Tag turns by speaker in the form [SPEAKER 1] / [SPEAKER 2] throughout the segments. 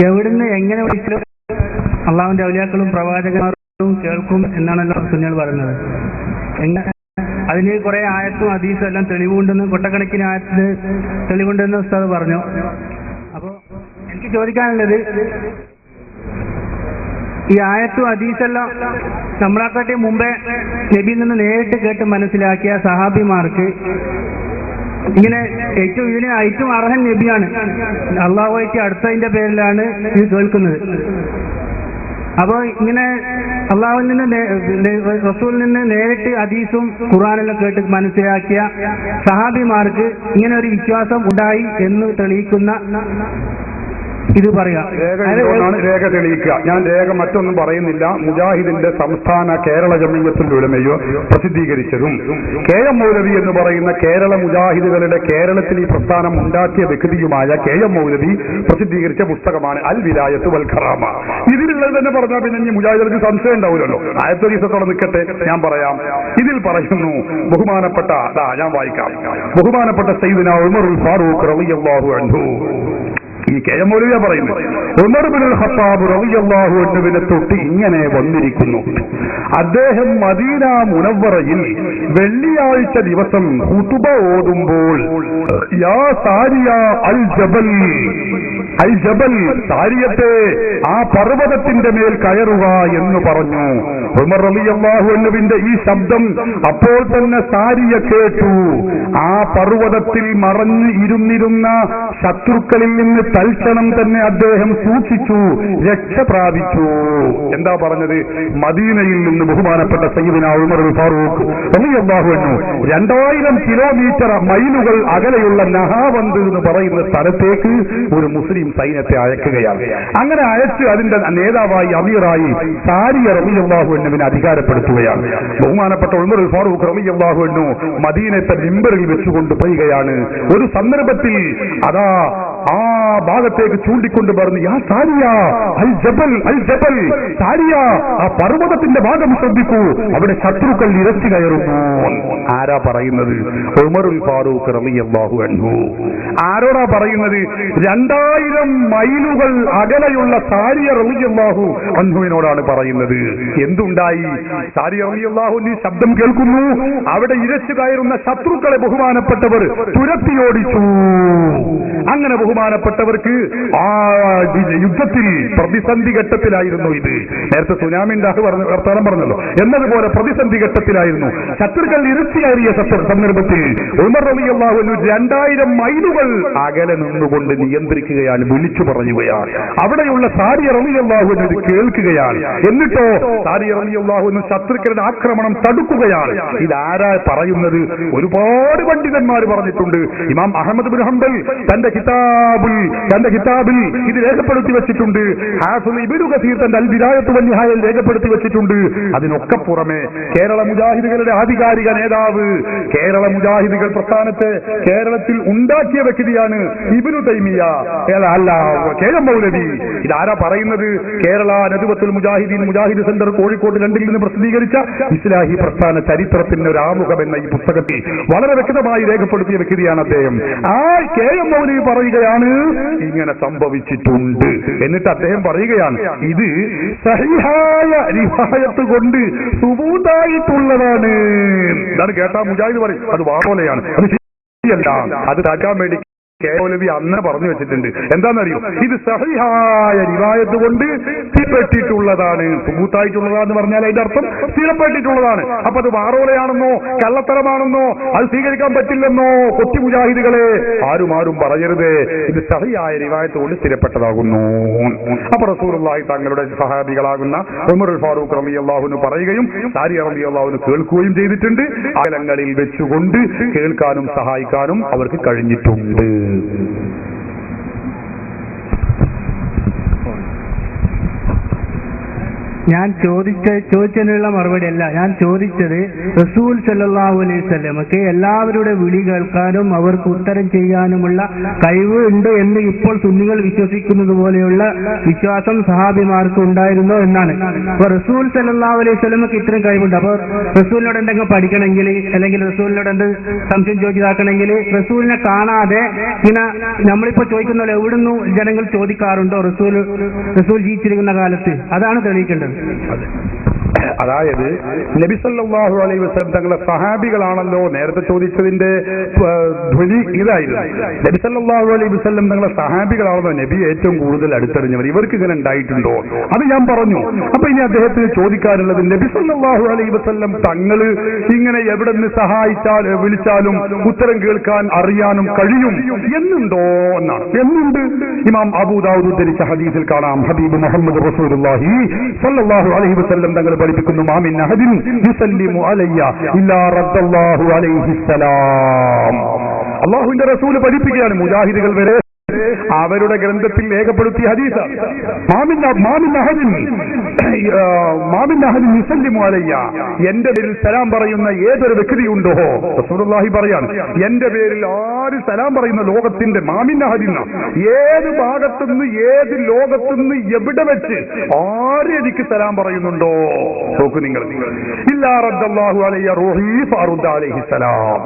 [SPEAKER 1] എവിടുന്ന് എങ്ങനെ വിളിച്ചാലും അള്ളാഹുവിന്റെ ഔലിയാക്കളും പ്രവാചകന്മാരും കേൾക്കും എന്നാണല്ലോ സുന്നികൾ പറയുന്നത്. അതിന് കുറെ ആയത്തും ഹദീസും എല്ലാം തെളിവുണ്ടെന്ന്, കൊട്ടക്കണക്കിന് ആയത്തിന് തെളിവുണ്ടെന്ന് ഉസ്താദ് പറഞ്ഞു. അപ്പോൾ എനിക്ക് ചോദിക്കാനുള്ളത്, ഈ ആയത്തും ഹദീസെല്ലാം നമ്മളെക്കാട്ടി മുമ്പേ നബിയിൽ നിന്ന് നേരിട്ട് കേട്ട് മനസ്സിലാക്കിയ സഹാബിമാർക്ക് ഇങ്ങനെ ഏറ്റവും അർഹൻ നബിയാണ്, അള്ളാഹുവായിട്ട് അടുത്തതിന്റെ പേരിലാണ് ഇത് കേൾക്കുന്നത്. അപ്പോൾ ഇങ്ങനെ അള്ളാഹുവിൽ നിന്ന് റസൂലിൽ നിന്ന് നേരിട്ട് ഹദീസും ഖുർആനെല്ലാം കേട്ട് മനസ്സിലാക്കിയ സഹാബിമാർക്ക് ഇങ്ങനെ ഒരു വിശ്വാസം ഉണ്ടായി എന്ന് തെളിയിക്കുന്ന ഇത് പറയാം.
[SPEAKER 2] രേഖ തെളിയിക്കുക. ഞാൻ രേഖ മറ്റൊന്നും പറയുന്നില്ല. മുജാഹിദിന്റെ സംസ്ഥാന കേരള ജമീയത്തുൽ ഉലമയോ പ്രസിദ്ധീകരിച്ചതും KM മൗലവി എന്ന് പറയുന്ന കേരള മുജാഹിദുകളുടെ കേരളത്തിൽ ഈ പ്രസ്ഥാനം ഉണ്ടാക്കിയ വ്യക്തിയുമായ KM മൗലവി പ്രസിദ്ധീകരിച്ച പുസ്തകമാണ് അൽ വിലായത്ത് വൽ ഖറാമ. ഇതിലുള്ളത് തന്നെ പറഞ്ഞാൽ പിന്നെ ഇനി മുജാഹിദുകൾക്ക് സംശയം ഉണ്ടാവില്ലല്ലോ. ആയത്തൊരീസത്തോടെ നിൽക്കട്ടെ, ഞാൻ പറയാം. ഇതിൽ പറയുന്നു, ബഹുമാനപ്പെട്ട ഞാൻ വായിക്കാം. ബഹുമാനപ്പെട്ട സയ്യിദുനാ ഉമറുൽ ഫാറൂഖ് റളിയല്ലാഹു അൻഹു, ഈ KM മൗലവിയാ പറയുന്നത്, ഉമർ ഇബ്നുൽ ഖത്താബ് റളിയല്ലാഹു അൻഹുവിനെ തൊട്ട് ഇങ്ങനെ വന്നിരിക്കുന്നു. അദ്ദേഹം മദീന മുനവ്വറയിൽ വെള്ളിയാഴ്ച ദിവസം ഖുതുബ ഓതുമ്പോൾ യാ സാരിയ അൽ ജബൽ, അൽ ജബൽ, സാരിയത്തെ ആ പർവ്വതത്തിന്റെ മേൽ കയറുക എന്ന് പറഞ്ഞു. ഉമർ റളിയല്ലാഹു അൻഹുവിന്റെ ഈ ശബ്ദം അപ്പോൾ തന്നെ സാരിയ കേട്ടു. ആ പർവ്വതത്തിൽ മറഞ്ഞു ഇരുന്നിരുന്ന ശത്രുക്കളിൽ നിന്ന് തൽക്ഷണം തന്നെ അദ്ദേഹം സൂക്ഷിച്ചു, രക്ഷ പ്രാപിച്ചു. എന്താ പറഞ്ഞത്? മദീനയിൽ നിന്ന് ബഹുമാനപ്പെട്ട സയ്യിദുനാ ഉമറുൽ ഫാറൂഖ് റളിയല്ലാഹു അൻഹു 2000 കിലോമീറ്റർ മൈലുകൾ അകലെയുള്ള നഹാവന്ത് എന്ന് പറയുന്ന സ്ഥലത്തേക്ക് ഒരു മുസ്ലിം സൈന്യത്തെ അയക്കുകയാണ്. അങ്ങനെ അയച്ച് അതിന്റെ നേതാവായി അമീറായി സാരിയ റളിയല്ലാഹു അൻഹുവിനെ അധികാരപ്പെടുത്തുകയാണ്. ബഹുമാനപ്പെട്ട ഉമറുൽ ഫാറൂഖ് റളിയല്ലാഹു അൻഹു മദീനത്തെ മിമ്പറിൽ വെച്ചുകൊണ്ട് പറയുകയാണ്. ഒരു സന്ദർഭത്തിൽ അതാ ആ ഭാഗത്തേക്ക് ചൂണ്ടിക്കൊണ്ട് പറഞ്ഞു, യാ സാരിയ അൽ ജബൽ, അൽ ജബൽ, സാരിയ ആ പർവ്വതത്തിന്റെ ഭാഗം ശ്രദ്ധിക്കൂ, അവിടെ ശത്രുക്കൾ ഇരച്ചു കയറുന്നു. ആരാ പറയുന്നത്? ഉമറുൽ ഫാറൂഖ് റളിയല്ലാഹു അൻഹു. ആരോടാ പറയുന്നത്? 2000 മൈലുകൾ അകലെയുള്ള സാരിയ റളിയല്ലാഹു അൻഹുവിനോടാണ് പറയുന്നത്. എന്തുണ്ടായി? സാരിയ റളിയല്ലാഹു അൻഹു ശബ്ദം കേൾക്കുന്നു. അവിടെ ഇരച്ചു കയറുന്ന ശത്രുക്കളെ ബഹുമാനപ്പെട്ടവർ തുരത്തിയോടിച്ചു. അങ്ങനെ ബഹുമാനപ്പെട്ടവർക്ക് ആ യുദ്ധത്തിൽ പ്രതിസന്ധി ഘട്ടത്തിലായിരുന്നു. ഇത് നേരത്തെ സുനാമിന്റെ വർത്തമാനം പറഞ്ഞല്ലോ, എന്നതുപോലെ പ്രതിസന്ധി ഘട്ടത്തിലായിരുന്നു. ശത്രുക്കൾ ഇരച്ചു കയറിയ സന്ദർഭത്തിൽ ഉമർ റളിയല്ലാഹു അൻഹു 2000 മൈലുകൾ അകലെ നിന്നുകൊണ്ട് നിയന്ത്രിക്കുകയാണ്, വിളിച്ചു പറയുകയാണ്. അവിടെയുള്ള സാരിയ റളിയല്ലാഹു അൻഹു ഇത് കേൾക്കുകയാണ്. എന്നിട്ടോ സാരിയ റളിയല്ലാഹു അൻഹു ശത്രുക്കളുടെ ആക്രമണം തടുക്കുകയാണ്. ഇതാരാ പറയുന്നത്? ഒരുപാട് പണ്ഡിതന്മാർ പറഞ്ഞിട്ടുണ്ട്. ഇമാം അഹ്മദ് ബിൻ ഹംബൽ തന്റെ കിതാബിൽ ഇത് രേഖപ്പെടുത്തി വെച്ചിട്ടുണ്ട്. ഹാഫിദ് ഇബ്നു കസീർ തന്റെ അൽ ബിദായത്ത് വൻ നിഹായയിൽ രേഖപ്പെടുത്തി വെച്ചിട്ടുണ്ട്. അതിനൊക്കെ പുറമെ കേരള മുജാഹിദുകളുടെ ആധികാരിക നേതാവ്, കേരള മുജാഹിദുകൾ പ്രസ്ഥാനത്തെ കേരളത്തിൽ ഉണ്ടാക്കിയ വ്യക്തിയാണ് ഇബ്നു തൈമിയ, അല്ല KM മൗലവി. ഇതാരാ പറയുന്നത്? കേരള നദ്വത്തുൽ മുജാഹിദീൻ മുജാഹിദ് സെന്റർ കോഴിക്കോട് 2 നിന്ന് പ്രസിദ്ധീകരിച്ച ഇസ്ലാഹി പ്രസ്ഥാന ചരിത്രത്തിന്റെ ഒരു ആമുഖം എന്ന ഈ പുസ്തകത്തിൽ വളരെ വ്യക്തമായി രേഖപ്പെടുത്തിയ വ്യക്തിയാണ് അദ്ദേഹം. ആ KM മൗലവി പറയുകയാണ്, ഇങ്ങനെ സംഭവിച്ചിട്ടുണ്ട്. എന്നിട്ട് അദ്ദേഹം പറയുകയാണ്, ഇത് സഹിഹായ റിവായത്ത് കൊണ്ട് സുബൂതായിട്ടുള്ളതാണ്. ഇതാണ് കേട്ടാ മുജാഹിദ് പറയും അത് വാറോലയാണ്, അത് ശരിയല്ല, അത് താക്കാൻ വേണ്ടി KM മൗലവി അന്ന് പറഞ്ഞു വെച്ചിട്ടുണ്ട്. എന്താണെന്നറിയോ? ഇത് സഹിഹായ റിവായത്ത് കൊണ്ട് സ്ഥിരപ്പെട്ടിട്ടുള്ളതാണ്. സുബൂത്തായിട്ടുള്ളതാന്ന് പറഞ്ഞാൽ അതിന്റെ അർത്ഥം സ്ഥിരപ്പെട്ടിട്ടുള്ളതാണ്. അപ്പൊ അത് വാറോലയാണെന്നോ കള്ളത്തരമാണെന്നോ അത് സ്വീകരിക്കാൻ പറ്റില്ലെന്നോ കൊച്ചു മുജാഹിദുകളെ ആരും പറയരുത്. ഇത് സഹിഹായ റിവായത്ത് കൊണ്ട് സ്ഥിരപ്പെട്ടതാകുന്നു. അപ്പൊ റസൂലുള്ളാഹി തങ്ങളുടെ സഹാബികളാകുന്ന ഉമറുൽ ഫാറൂഖ് റളിയല്ലാഹു അൻഹു പറയുകയും സാരിയ റളിയല്ലാഹു അൻഹു കേൾക്കുകയും ചെയ്തിട്ടുണ്ട്. അകലങ്ങളിൽ വെച്ചുകൊണ്ട് കേൾക്കാനും സഹായിക്കാനും അവർക്ക് കഴിഞ്ഞിട്ടുണ്ട്.
[SPEAKER 1] ഞാൻ ചോദിച്ചതിനുള്ള മറുപടി അല്ല. ഞാൻ ചോദിച്ചത് റസൂൽ സല്ലല്ലാഹു അലൈഹി വസല്ലമക്ക് എല്ലാവരുടെ വിളി കേൾക്കാനും അവർക്ക് ഉത്തരം ചെയ്യാനുമുള്ള കഴിവ് ഉണ്ട് എന്ന് ഇപ്പോൾ സുന്നികൾ വിശ്വസിക്കുന്നത് പോലെയുള്ള വിശ്വാസം സഹാബിമാർക്ക് ഉണ്ടായിരുന്നോ എന്നാണ്. അപ്പൊ റസൂൽ സല്ലല്ലാഹു അലൈഹി വസല്ലമക്ക് ഇത്രയും കഴിവുണ്ട്. അപ്പൊ റസൂലിനോട് എന്തെങ്കിലും പഠിക്കണമെങ്കിൽ അല്ലെങ്കിൽ റസൂലിനോട് എന്ത് സംശയം ചോദിച്ചാക്കണമെങ്കിൽ റസൂലിനെ കാണാതെ ഇങ്ങനെ നമ്മളിപ്പോ ചോദിക്കുന്ന എവിടുന്നു ജനങ്ങൾ ചോദിക്കാറുണ്ടോ റസൂൽ ജീവിച്ചിരിക്കുന്ന കാലത്ത്? അതാണ് തെളിയിക്കേണ്ടത്.
[SPEAKER 2] അതായത് നബി സല്ലല്ലാഹു അലൈഹി വസല്ലം തങ്ങളെ സഹാബികളാണല്ലോ നേരത്തെ ചോദിച്ചതിന്റെ ധ്വനി ഇതായിരുന്നു. നബി സല്ലല്ലാഹു അലൈഹി വസല്ലം തങ്ങളെ സഹാബികളാണല്ലോ നബി ഏറ്റവും കൂടുതൽ അടുത്തറിഞ്ഞവർ. ഇവർക്ക് ഇങ്ങനെ ഉണ്ടായിട്ടുണ്ടോ? അത് ഞാൻ പറഞ്ഞു. അപ്പൊ ഇനി അദ്ദേഹത്തിന് ചോദിക്കാനുള്ളത്, നബി സല്ലല്ലാഹു അലൈഹി വസല്ലം തങ്ങള് ഇങ്ങനെ എവിടെ നിന്ന് വിളിച്ചാലും ഉത്തരം കേൾക്കാൻ അറിയാനും കഴിയും എന്നുണ്ടോ എന്നാണ്. എന്നുണ്ട്. ഇമാം അബൂ ദാവൂദ് ഉദ്ധരിച്ച ഹദീസിൽ കാണാം, ഹബീബ് മുഹമ്മദ് റസൂലുള്ളാഹി സ്വല്ലല്ലാഹു അലൈഹി വസല്ലം തങ്ങൾ പഠിപ്പിക്കുന്നു, മാ മിൻ അഹദിൻ യുസല്ലിമു അലയ്യ ഇല്ലാ റദ്ദല്ലാഹു അലൈഹിസ്സലാം. അല്ലാഹുവിന്റെ റസൂൽ പഠിപ്പിക്കുകയാണ്, മുജാഹിദുകൾ വരെ അവരുടെ ഗ്രന്ഥത്തിൽ രേഖപ്പെടുത്തിയ ഹദീസ്, എന്റെ പേരിൽ സലാം പറയുന്ന ഏതൊരു വ്യക്തിയുണ്ടോ, റസൂലുള്ളാഹി പറയാണ്, എന്റെ പേരിൽ ആര് സലാം പറയുന്ന ലോകത്തിന്റെ മാമിൻ അഹദിന, ഏത് ഭാഗത്തുനിന്ന് ഏത് ലോകത്തുനിന്ന് എവിടെ വെച്ച് ആര് എനിക്ക് സലാം പറയുന്നുണ്ടോ, നോക്കൂ നിങ്ങൾ, ഇല്ലാ റദ്ദല്ലാഹു അലയ്യ റൂഹി ഫഅറുദ്ദ അലൈഹിസ്സലാം.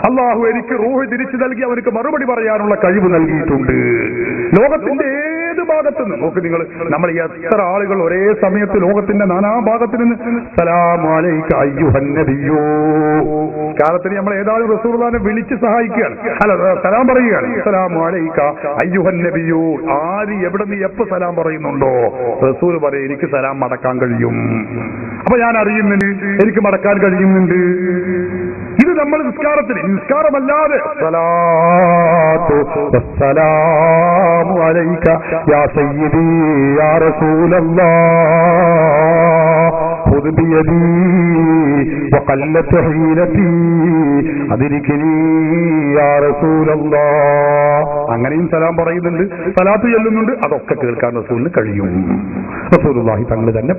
[SPEAKER 2] അല്ലാഹു എനിക്ക് റൂഹ് തിരിച്ചു നൽകി അവർക്ക് മറുപടി പറയാനുള്ള കഴിവ് നൽകിയിട്ടുണ്ട്. ലോകത്തിന്റെ ഏത് ഭാഗത്തുനിന്ന് നോക്ക് നിങ്ങൾ, നമ്മൾ എത്ര ആളുകൾ ഒരേ സമയത്ത് ലോകത്തിന്റെ നാനാഭാഗത്ത് നിന്ന് സലാമു അലൈക അയ്യുഹൻ നബിയ്യോ, കാലത്തിന് നമ്മൾ ഏതാനും റസൂലുള്ളാഹിനെ വിളിച്ച് സഹായിക്കുകയാണ്, അല്ല സലാം പറയുകയാണ്, സലാമു അലൈക അയ്യുഹൻ നബിയ്യോ. ആര് എവിടെ നിന്ന് എപ്പോ സലാം പറയുന്നുണ്ടോ റസൂൽ പറയും, എനിക്ക് സലാം മടക്കാൻ കഴിയും. അപ്പൊ ഞാൻ അറിയുന്നുണ്ട്, എനിക്ക് മടക്കാൻ കഴിയുന്നുണ്ട്. ഇത് നമ്മൾ നിസ്കാരമല്ലാതെ സലാത്തു വസ്സലാമു അലൈക യാ സയ്യിദി യാ റസൂലല്ലാഹ് ഖുദ് ബിയദി വഖല്ലത്ത് ഹീലതി അദ്രികനി യാ റസൂലല്ലാഹ്. അങ്ങനെയും സലാം പറയുന്നുണ്ട്, സലാത്ത് ചൊല്ലുന്നുണ്ട്. അതൊക്കെ കേൾക്കാൻ റസൂലിന് കഴിയും. റസൂലുള്ളാഹി തങ്ങൾ തന്നെ